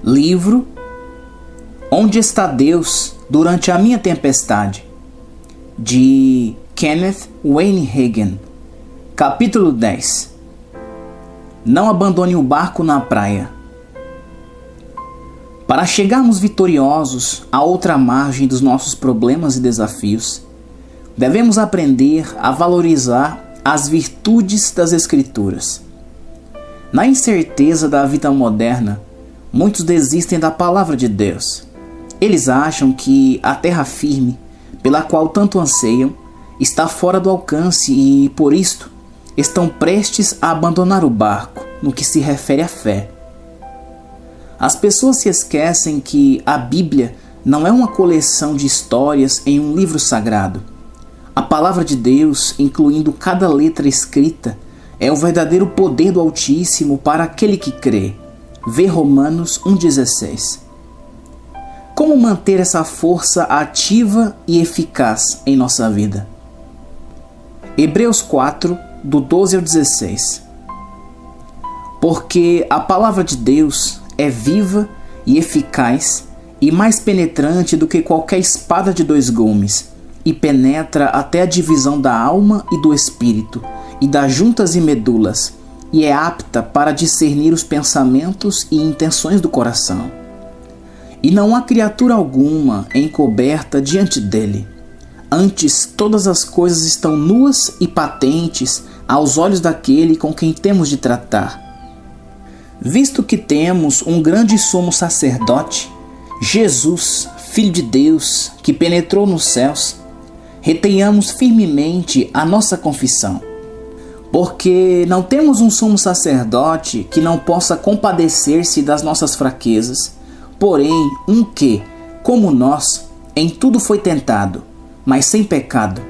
Livro Onde Está Deus Durante a Minha Tempestade, de Kenneth Wayne Hagin. Capítulo 10. Não abandone o barco na praia. Para chegarmos vitoriosos à outra margem dos nossos problemas e desafios, devemos aprender a valorizar as virtudes das Escrituras. Na incerteza da vida moderna, muitos desistem da palavra de Deus. Eles acham que a terra firme, pela qual tanto anseiam, está fora do alcance e, por isto, estão prestes a abandonar o barco no que se refere à fé. As pessoas se esquecem que a Bíblia não é uma coleção de histórias em um livro sagrado. A palavra de Deus, incluindo cada letra escrita, é o verdadeiro poder do Altíssimo para aquele que crê. Vê Romanos 1,16. Como manter essa força ativa e eficaz em nossa vida? Hebreus 4, do 12 ao 16. Porque a palavra de Deus é viva e eficaz e mais penetrante do que qualquer espada de dois gumes, e penetra até a divisão da alma e do espírito, e das juntas e medulas, e é apta para discernir os pensamentos e intenções do coração. E não há criatura alguma encoberta diante dele. Antes, todas as coisas estão nuas e patentes aos olhos daquele com quem temos de tratar. Visto que temos um grande sumo sacerdote, Jesus, Filho de Deus, que penetrou nos céus, retenhamos firmemente a nossa confissão. Porque não temos um sumo sacerdote que não possa compadecer-se das nossas fraquezas, porém um que, como nós, em tudo foi tentado, mas sem pecado.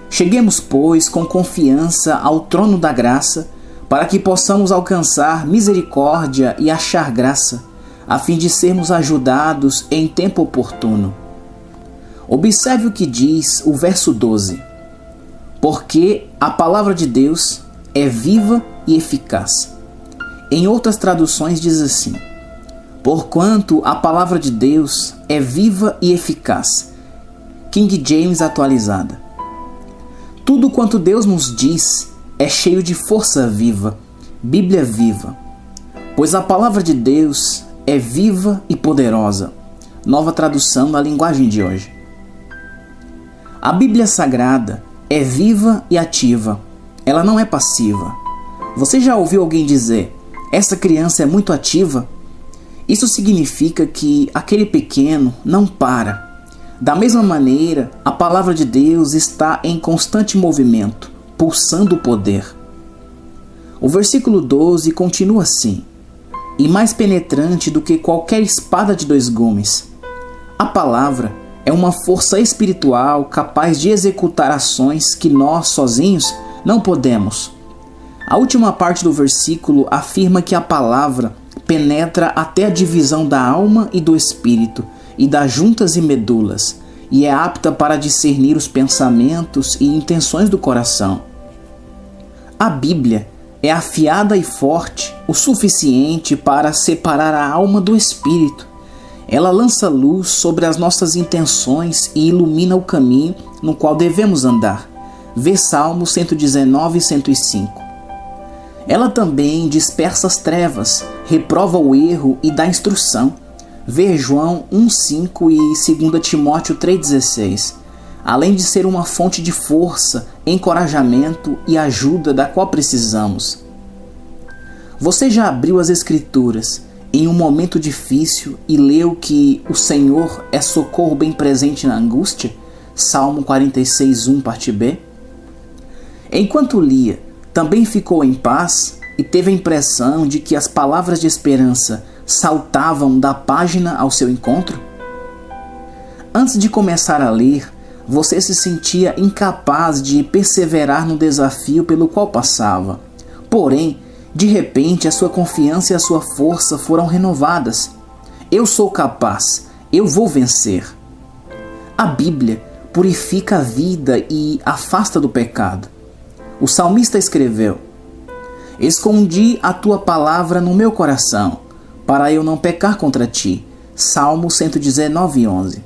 Cheguemos, pois, com confiança ao trono da graça, para que possamos alcançar misericórdia e achar graça, a fim de sermos ajudados em tempo oportuno. Observe o que diz o verso 12. Porque a palavra de Deus é viva e eficaz. Em outras traduções diz assim: porquanto a palavra de Deus é viva e eficaz. King James atualizada. Tudo quanto Deus nos diz é cheio de força viva, Bíblia viva. Pois a palavra de Deus é viva e poderosa. Nova tradução na linguagem de hoje. A Bíblia Sagrada é viva e ativa. Ela não é passiva. Você já ouviu alguém dizer: essa criança é muito ativa? Isso significa que aquele pequeno não para. Da mesma maneira, a palavra de Deus está em constante movimento, pulsando o poder. O versículo 12 continua assim: e mais penetrante do que qualquer espada de dois gumes. A palavra é uma força espiritual capaz de executar ações que nós, sozinhos, não podemos. A última parte do versículo afirma que a palavra penetra até a divisão da alma e do espírito, e das juntas e medulas, e é apta para discernir os pensamentos e intenções do coração. A Bíblia é afiada e forte o suficiente para separar a alma do espírito. Ela lança luz sobre as nossas intenções e ilumina o caminho no qual devemos andar. Vê Salmos 119 e 105. Ela também dispersa as trevas, reprova o erro e dá instrução. Vê João 1,5 e 2 Timóteo 3,16. Além de ser uma fonte de força, encorajamento e ajuda da qual precisamos. Você já abriu as Escrituras em um momento difícil e leu que o Senhor é socorro bem presente na angústia? Salmo 46:1, parte B. Enquanto lia, também ficou em paz e teve a impressão de que as palavras de esperança saltavam da página ao seu encontro? Antes de começar a ler, você se sentia incapaz de perseverar no desafio pelo qual passava. Porém, de repente, a sua confiança e a sua força foram renovadas. Eu sou capaz, eu vou vencer. A Bíblia purifica a vida e afasta do pecado. O salmista escreveu: escondi a tua palavra no meu coração, para eu não pecar contra ti. Salmo 119:11.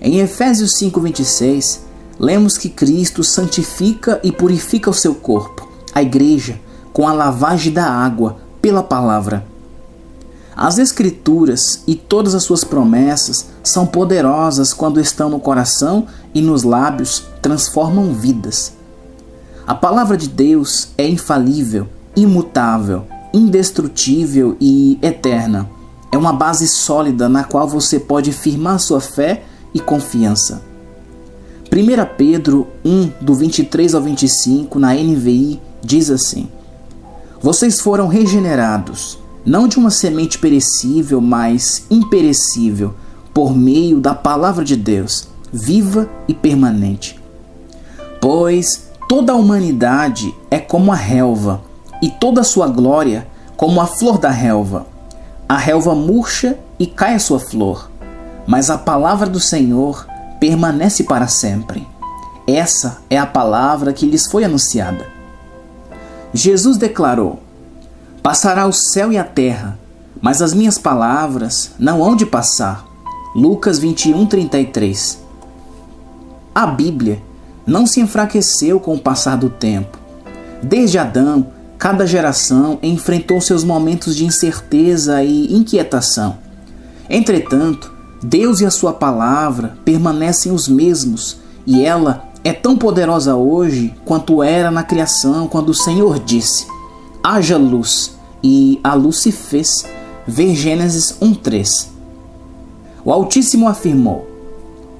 Em Efésios 5:26, lemos que Cristo santifica e purifica o seu corpo, a igreja, com a lavagem da água, pela palavra. As Escrituras e todas as suas promessas são poderosas quando estão no coração e nos lábios, transformam vidas. A palavra de Deus é infalível, imutável, indestrutível e eterna. É uma base sólida na qual você pode firmar sua fé e confiança. 1 Pedro 1, do 23 ao 25, na NVI, diz assim: Vocês foram regenerados, não de uma semente perecível, mas imperecível, por meio da palavra de Deus, viva e permanente. Pois toda a humanidade é como a relva, e toda a sua glória como a flor da relva. A relva murcha e cai a sua flor, mas a palavra do Senhor permanece para sempre. Essa é a palavra que lhes foi anunciada. Jesus declarou: Passará o céu e a terra, mas as minhas palavras não hão de passar. Lucas 21:33. A Bíblia não se enfraqueceu com o passar do tempo. Desde Adão, cada geração enfrentou seus momentos de incerteza e inquietação. Entretanto, Deus e a sua palavra permanecem os mesmos, e ela é tão poderosa hoje quanto era na criação, quando o Senhor disse: haja luz, e a luz se fez. Vê Gênesis 1:3. O Altíssimo afirmou: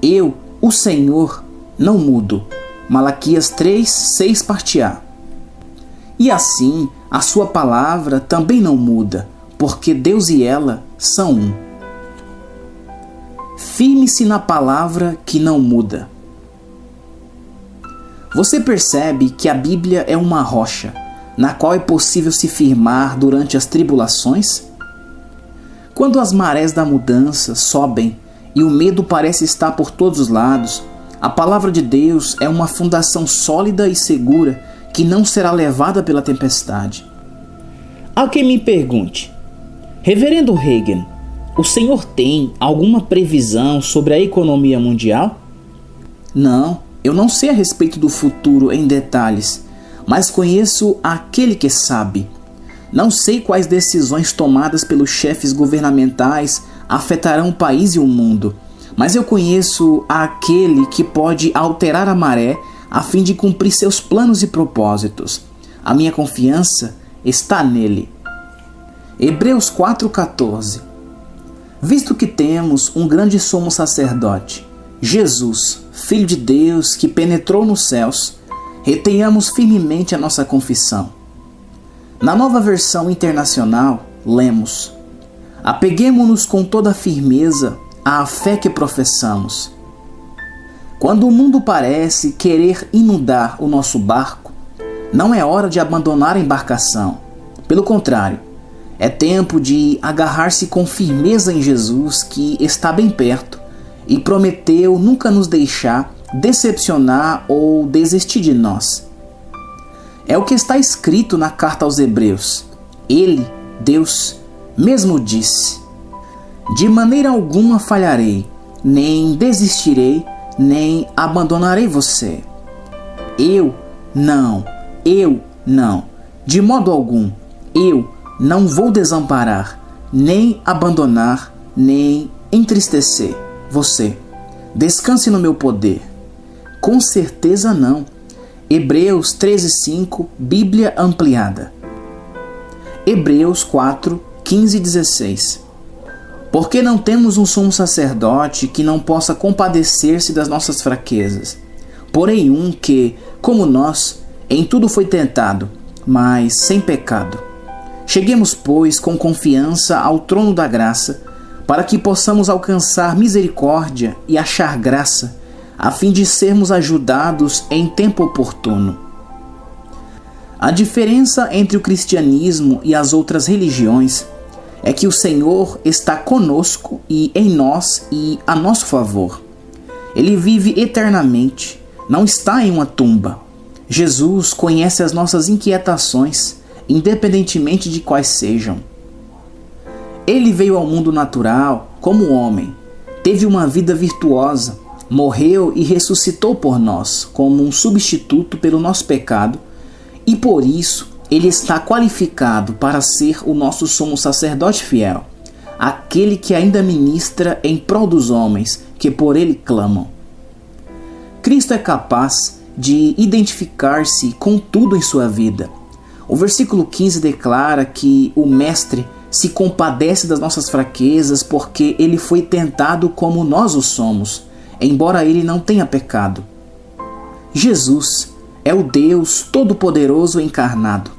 eu, o Senhor, não mudo. Malaquias 3:6 parte A. E assim, a sua palavra também não muda, porque Deus e ela são um. Firme-se na palavra que não muda. Você percebe que a Bíblia é uma rocha, na qual é possível se firmar durante as tribulações? Quando as marés da mudança sobem e o medo parece estar por todos os lados, a palavra de Deus é uma fundação sólida e segura que não será levada pela tempestade. Há quem me pergunte: Reverendo Reagan, o senhor tem alguma previsão sobre a economia mundial? Não, eu não sei a respeito do futuro em detalhes, mas conheço aquele que sabe. Não sei quais decisões tomadas pelos chefes governamentais afetarão o país e o mundo, mas eu conheço aquele que pode alterar a maré a fim de cumprir seus planos e propósitos. A minha confiança está nele. Hebreus 4:14. Visto que temos um grande sumo sacerdote, Jesus, Filho de Deus, que penetrou nos céus, retenhamos firmemente a nossa confissão. Na Nova Versão Internacional, lemos: apeguemo-nos com toda firmeza à fé que professamos. Quando o mundo parece querer inundar o nosso barco, não é hora de abandonar a embarcação. Pelo contrário, é tempo de agarrar-se com firmeza em Jesus, que está bem perto e prometeu nunca nos deixar decepcionar ou desistir de nós. É o que está escrito na carta aos Hebreus. Ele, Deus, mesmo disse: de maneira alguma falharei, nem desistirei, nem abandonarei você. Eu não, de modo algum, eu não vou desamparar, nem abandonar, nem entristecer você. Descanse no meu poder. Com certeza não. Hebreus 13:5, Bíblia ampliada. Hebreus 4:15 e 16. Porque não temos um sumo sacerdote que não possa compadecer-se das nossas fraquezas, porém um que, como nós, em tudo foi tentado, mas sem pecado. Cheguemos, pois, com confiança ao trono da graça, para que possamos alcançar misericórdia e achar graça, a fim de sermos ajudados em tempo oportuno. A diferença entre o cristianismo e as outras religiões é que o Senhor está conosco e em nós e a nosso favor. Ele vive eternamente, não está em uma tumba. Jesus conhece as nossas inquietações, independentemente de quais sejam. Ele veio ao mundo natural como homem, teve uma vida virtuosa, morreu e ressuscitou por nós como um substituto pelo nosso pecado, e por isso ele está qualificado para ser o nosso sumo sacerdote fiel, aquele que ainda ministra em prol dos homens que por ele clamam. Cristo é capaz de identificar-se com tudo em sua vida. O versículo 15 declara que o Mestre se compadece das nossas fraquezas porque ele foi tentado como nós o somos, embora ele não tenha pecado. Jesus é o Deus Todo-Poderoso encarnado.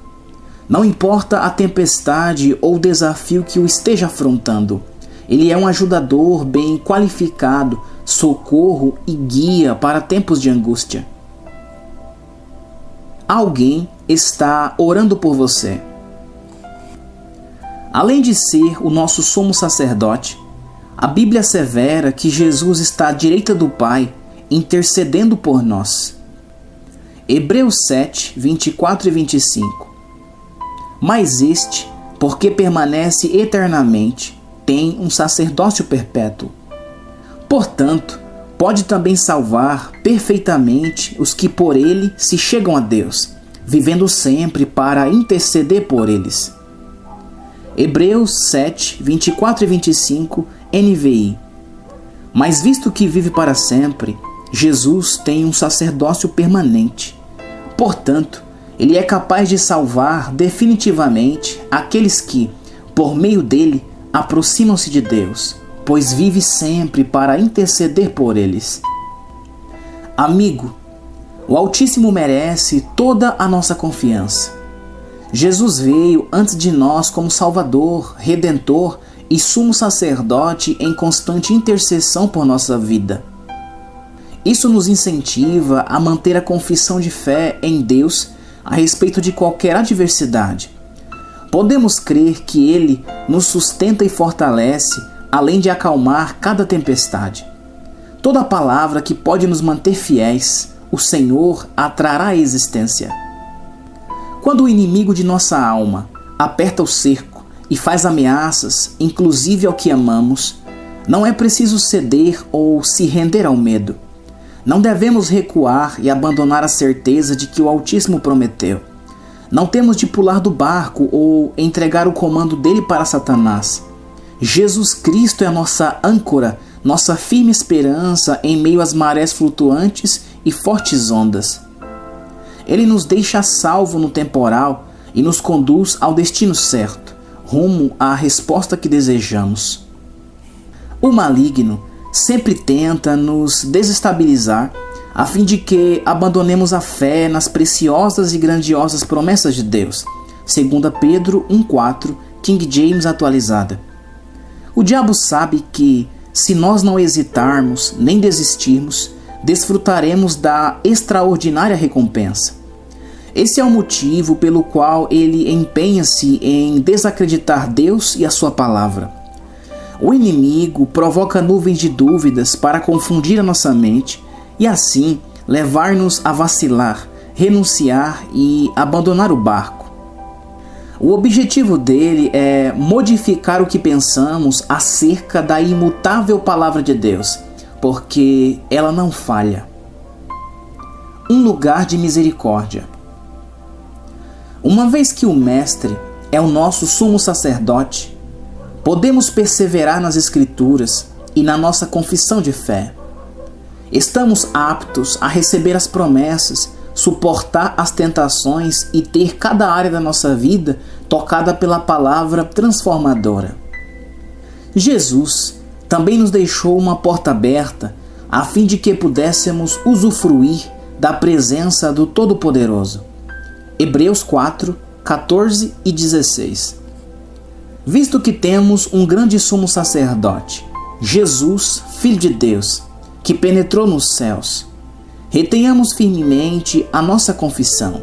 Não importa a tempestade ou desafio que o esteja afrontando, ele é um ajudador bem qualificado, socorro e guia para tempos de angústia. Alguém está orando por você. Além de ser o nosso sumo sacerdote, a Bíblia assevera que Jesus está à direita do Pai, intercedendo por nós. Hebreus 7, 24 e 25. Mas este, porque permanece eternamente, tem um sacerdócio perpétuo. Portanto, pode também salvar perfeitamente os que por ele se chegam a Deus, vivendo sempre para interceder por eles. Hebreus 7, 24 e 25, NVI. Mas visto que vive para sempre, Jesus tem um sacerdócio permanente. Portanto, ele é capaz de salvar definitivamente aqueles que, por meio dele, aproximam-se de Deus, pois vive sempre para interceder por eles. Amigo, o Altíssimo merece toda a nossa confiança. Jesus veio antes de nós como Salvador, Redentor e Sumo Sacerdote em constante intercessão por nossa vida. Isso nos incentiva a manter a confissão de fé em Deus a respeito de qualquer adversidade. Podemos crer que Ele nos sustenta e fortalece, além de acalmar cada tempestade. Toda palavra que pode nos manter fiéis, o Senhor a trará à existência. Quando o inimigo de nossa alma aperta o cerco e faz ameaças, inclusive ao que amamos, não é preciso ceder ou se render ao medo. Não devemos recuar e abandonar a certeza de que o Altíssimo prometeu. Não temos de pular do barco ou entregar o comando dele para Satanás. Jesus Cristo é a nossa âncora, nossa firme esperança em meio às marés flutuantes e fortes ondas. Ele nos deixa salvo no temporal e nos conduz ao destino certo, rumo à resposta que desejamos. O maligno sempre tenta nos desestabilizar a fim de que abandonemos a fé nas preciosas e grandiosas promessas de Deus. 2 Pedro 1,4, King James atualizada. O diabo sabe que, se nós não hesitarmos nem desistirmos, desfrutaremos da extraordinária recompensa. Esse é o motivo pelo qual ele empenha-se em desacreditar Deus e a sua palavra. O inimigo provoca nuvens de dúvidas para confundir a nossa mente e assim levar-nos a vacilar, renunciar e abandonar o barco. O objetivo dele é modificar o que pensamos acerca da imutável palavra de Deus, porque ela não falha. Um lugar de misericórdia. Uma vez que o Mestre é o nosso sumo sacerdote, podemos perseverar nas Escrituras e na nossa confissão de fé. Estamos aptos a receber as promessas, suportar as tentações e ter cada área da nossa vida tocada pela palavra transformadora. Jesus também nos deixou uma porta aberta a fim de que pudéssemos usufruir da presença do Todo-Poderoso. Hebreus 4, 14 e 16. Visto que temos um grande sumo sacerdote, Jesus, Filho de Deus, que penetrou nos céus, retenhamos firmemente a nossa confissão.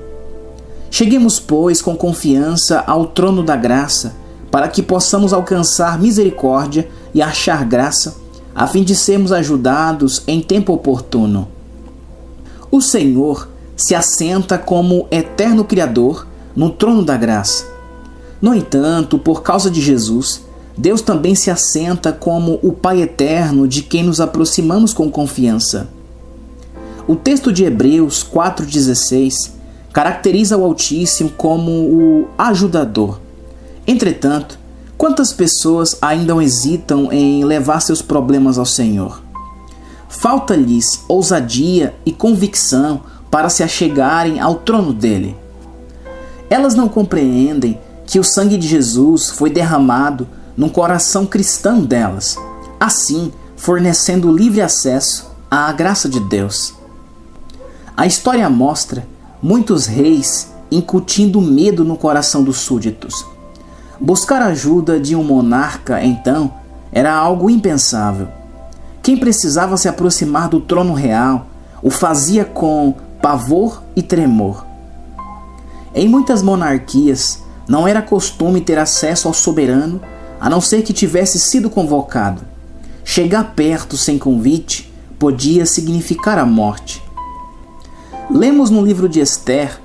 Cheguemos, pois, com confiança ao trono da graça, para que possamos alcançar misericórdia e achar graça, a fim de sermos ajudados em tempo oportuno. O Senhor se assenta como eterno Criador no trono da graça. No entanto, por causa de Jesus, Deus também se assenta como o Pai eterno de quem nos aproximamos com confiança. O texto de Hebreus 4,16 caracteriza o Altíssimo como o ajudador. Entretanto, quantas pessoas ainda hesitam em levar seus problemas ao Senhor? Falta-lhes ousadia e convicção para se achegarem ao trono dele. Elas não compreendem que o sangue de Jesus foi derramado no coração cristão delas, assim fornecendo livre acesso à graça de Deus. A história mostra muitos reis incutindo medo no coração dos súditos. Buscar a ajuda de um monarca, então, era algo impensável. Quem precisava se aproximar do trono real o fazia com pavor e tremor. Em muitas monarquias, não era costume ter acesso ao soberano, a não ser que tivesse sido convocado. Chegar perto sem convite podia significar a morte. Lemos no livro de Esther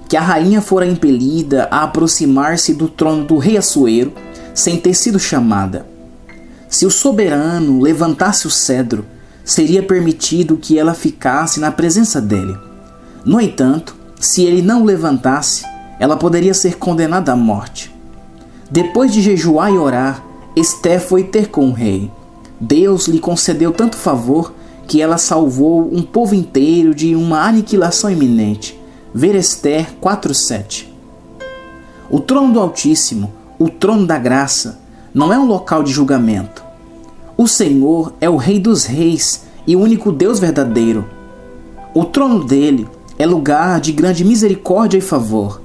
que a rainha fora impelida a aproximar-se do trono do rei Assuero sem ter sido chamada. Se o soberano levantasse o cedro, seria permitido que ela ficasse na presença dele. No entanto, se ele não o levantasse, ela poderia ser condenada à morte. Depois de jejuar e orar, Esther foi ter com o rei. Deus lhe concedeu tanto favor que ela salvou um povo inteiro de uma aniquilação iminente. Ver Esther 4:7. O trono do Altíssimo, o trono da graça, não é um local de julgamento. O Senhor é o Rei dos Reis e o único Deus verdadeiro. O trono dele é lugar de grande misericórdia e favor.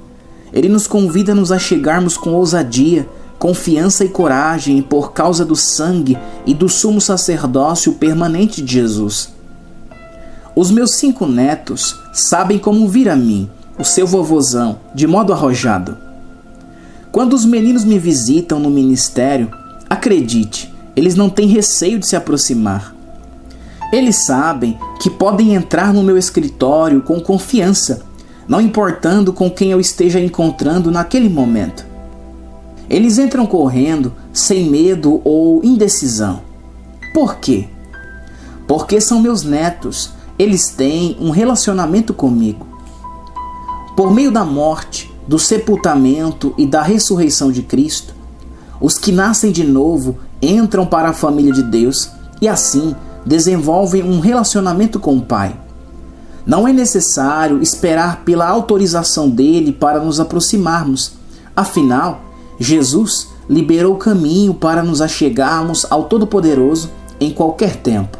Ele nos convida a nos achegarmos com ousadia, confiança e coragem por causa do sangue e do sumo sacerdócio permanente de Jesus. Os meus 5 netos sabem como vir a mim, o seu vovozão, de modo arrojado. Quando os meninos me visitam no ministério, acredite, eles não têm receio de se aproximar. Eles sabem que podem entrar no meu escritório com confiança, não importando com quem eu esteja encontrando naquele momento. Eles entram correndo, sem medo ou indecisão. Por quê? Porque são meus netos, eles têm um relacionamento comigo. Por meio da morte, do sepultamento e da ressurreição de Cristo, os que nascem de novo entram para a família de Deus e assim desenvolvem um relacionamento com o Pai. Não é necessário esperar pela autorização dele para nos aproximarmos. Afinal, Jesus liberou o caminho para nos achegarmos ao Todo-Poderoso em qualquer tempo.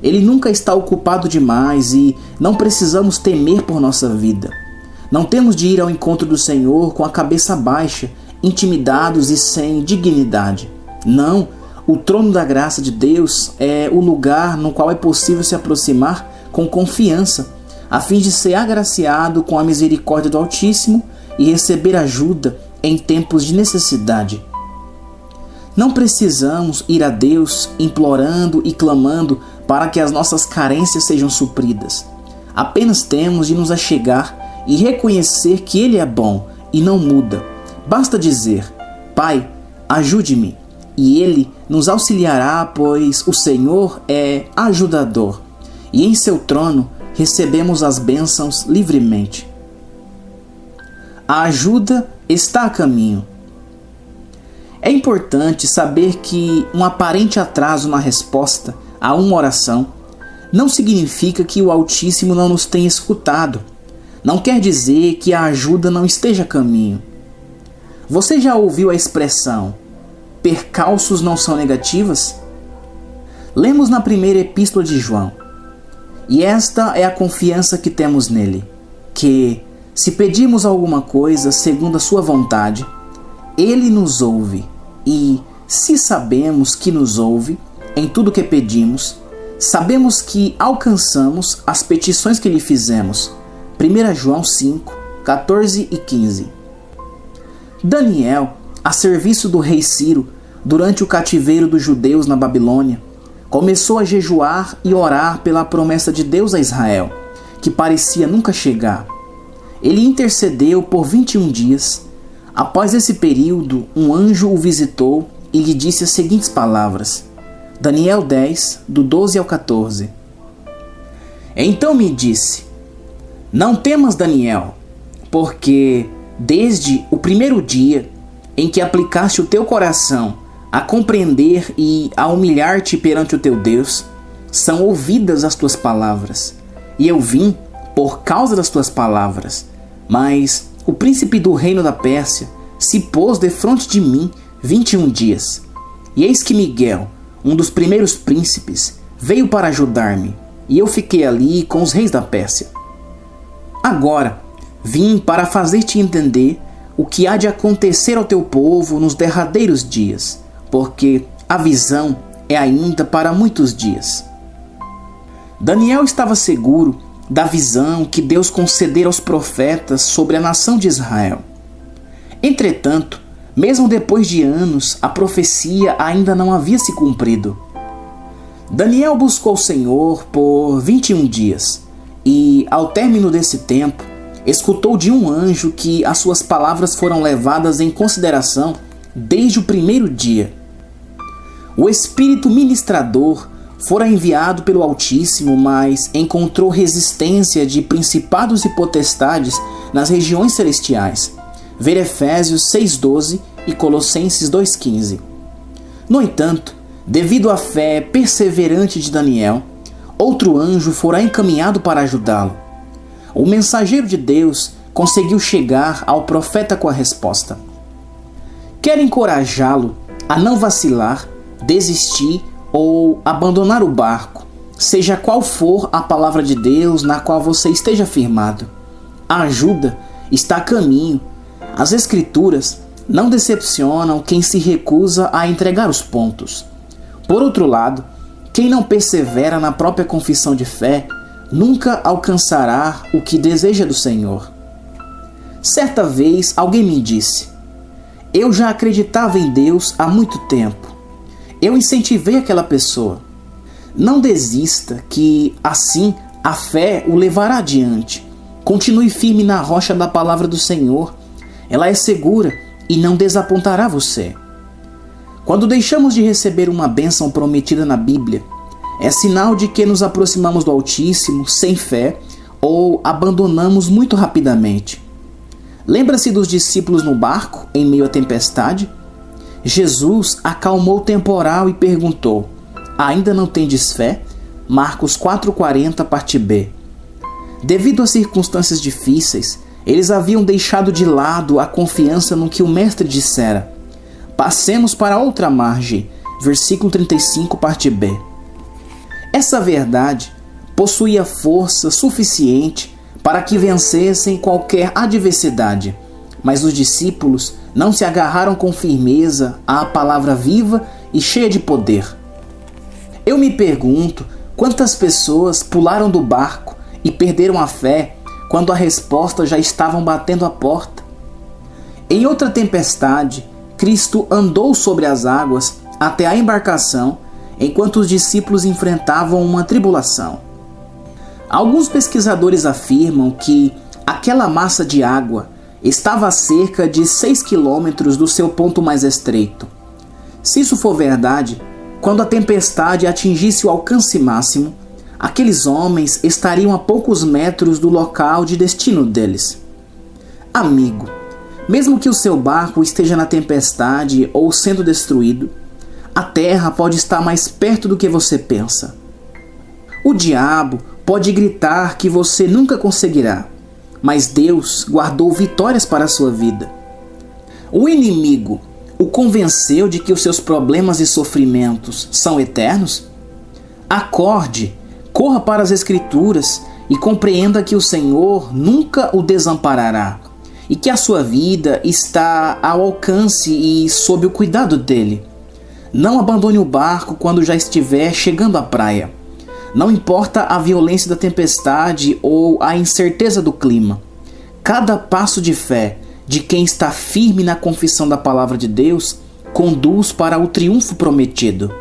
Ele nunca está ocupado demais e não precisamos temer por nossa vida. Não temos de ir ao encontro do Senhor com a cabeça baixa, intimidados e sem dignidade. Não, o trono da graça de Deus é o lugar no qual é possível se aproximar com confiança, a fim de ser agraciado com a misericórdia do Altíssimo e receber ajuda em tempos de necessidade. Não precisamos ir a Deus implorando e clamando para que as nossas carências sejam supridas. Apenas temos de nos achegar e reconhecer que Ele é bom e não muda. Basta dizer: Pai, ajude-me, e Ele nos auxiliará, pois o Senhor é ajudador, e em seu trono recebemos as bênçãos livremente. A ajuda está a caminho. É importante saber que um aparente atraso na resposta a uma oração não significa que o Altíssimo não nos tenha escutado. Não quer dizer que a ajuda não esteja a caminho. Você já ouviu a expressão percalços não são negativas? Lemos na primeira epístola de João. E esta é a confiança que temos nele, que, se pedirmos alguma coisa segundo a sua vontade, ele nos ouve. E, se sabemos que nos ouve em tudo que pedimos, sabemos que alcançamos as petições que lhe fizemos. 1 João 5, 14 e 15. Daniel, a serviço do rei Ciro, durante o cativeiro dos judeus na Babilônia, começou a jejuar e orar pela promessa de Deus a Israel, que parecia nunca chegar. Ele intercedeu por 21 dias. Após esse período, um anjo o visitou e lhe disse as seguintes palavras. Daniel 10, do 12 ao 14. Então me disse: não temas, Daniel, porque desde o primeiro dia em que aplicaste o teu coração a compreender e a humilhar-te perante o teu Deus, são ouvidas as tuas palavras. E eu vim por causa das tuas palavras. Mas o príncipe do reino da Pérsia se pôs defronte de mim 21 dias. E eis que Miguel, um dos primeiros príncipes, veio para ajudar-me, e eu fiquei ali com os reis da Pérsia. Agora vim para fazer-te entender o que há de acontecer ao teu povo nos derradeiros dias, porque a visão é ainda para muitos dias. Daniel estava seguro da visão que Deus concedera aos profetas sobre a nação de Israel. Entretanto, mesmo depois de anos, a profecia ainda não havia se cumprido. Daniel buscou o Senhor por 21 dias e, ao término desse tempo, escutou de um anjo que as suas palavras foram levadas em consideração desde o primeiro dia. O Espírito ministrador fora enviado pelo Altíssimo, mas encontrou resistência de principados e potestades nas regiões celestiais. Ver Efésios 6,12 e Colossenses 2,15. No entanto, devido à fé perseverante de Daniel, outro anjo fora encaminhado para ajudá-lo. O mensageiro de Deus conseguiu chegar ao profeta com a resposta. Quer encorajá-lo a não vacilar, desistir ou abandonar o barco, seja qual for a palavra de Deus na qual você esteja firmado. A ajuda está a caminho. As Escrituras não decepcionam quem se recusa a entregar os pontos. Por outro lado, quem não persevera na própria confissão de fé nunca alcançará o que deseja do Senhor. Certa vez alguém me disse: eu já acreditava em Deus há muito tempo. Eu incentivei aquela pessoa. Não desista, que assim a fé o levará adiante. Continue firme na rocha da palavra do Senhor. Ela é segura e não desapontará você. Quando deixamos de receber uma bênção prometida na Bíblia, é sinal de que nos aproximamos do Altíssimo sem fé ou abandonamos muito rapidamente. Lembra-se dos discípulos no barco em meio à tempestade? Jesus acalmou o temporal e perguntou: ainda não tendes fé? Marcos 4,40, parte B. Devido a circunstâncias difíceis, eles haviam deixado de lado a confiança no que o Mestre dissera. Passemos para outra margem. Versículo 35, parte B. Essa verdade possuía força suficiente para que vencessem qualquer adversidade, mas os discípulos não se agarraram com firmeza à palavra viva e cheia de poder. Eu me pergunto quantas pessoas pularam do barco e perderam a fé quando a resposta já estavam batendo a porta. Em outra tempestade, Cristo andou sobre as águas até a embarcação, enquanto os discípulos enfrentavam uma tribulação. Alguns pesquisadores afirmam que aquela massa de água estava a cerca de 6 quilômetros do seu ponto mais estreito. Se isso for verdade, quando a tempestade atingisse o alcance máximo, aqueles homens estariam a poucos metros do local de destino deles. Amigo, mesmo que o seu barco esteja na tempestade ou sendo destruído, a terra pode estar mais perto do que você pensa. O diabo pode gritar que você nunca conseguirá, mas Deus guardou vitórias para a sua vida. O inimigo o convenceu de que os seus problemas e sofrimentos são eternos? Acorde, corra para as Escrituras e compreenda que o Senhor nunca o desamparará e que a sua vida está ao alcance e sob o cuidado dele. Não abandone o barco quando já estiver chegando à praia. Não importa a violência da tempestade ou a incerteza do clima. Cada passo de fé de quem está firme na confissão da palavra de Deus conduz para o triunfo prometido.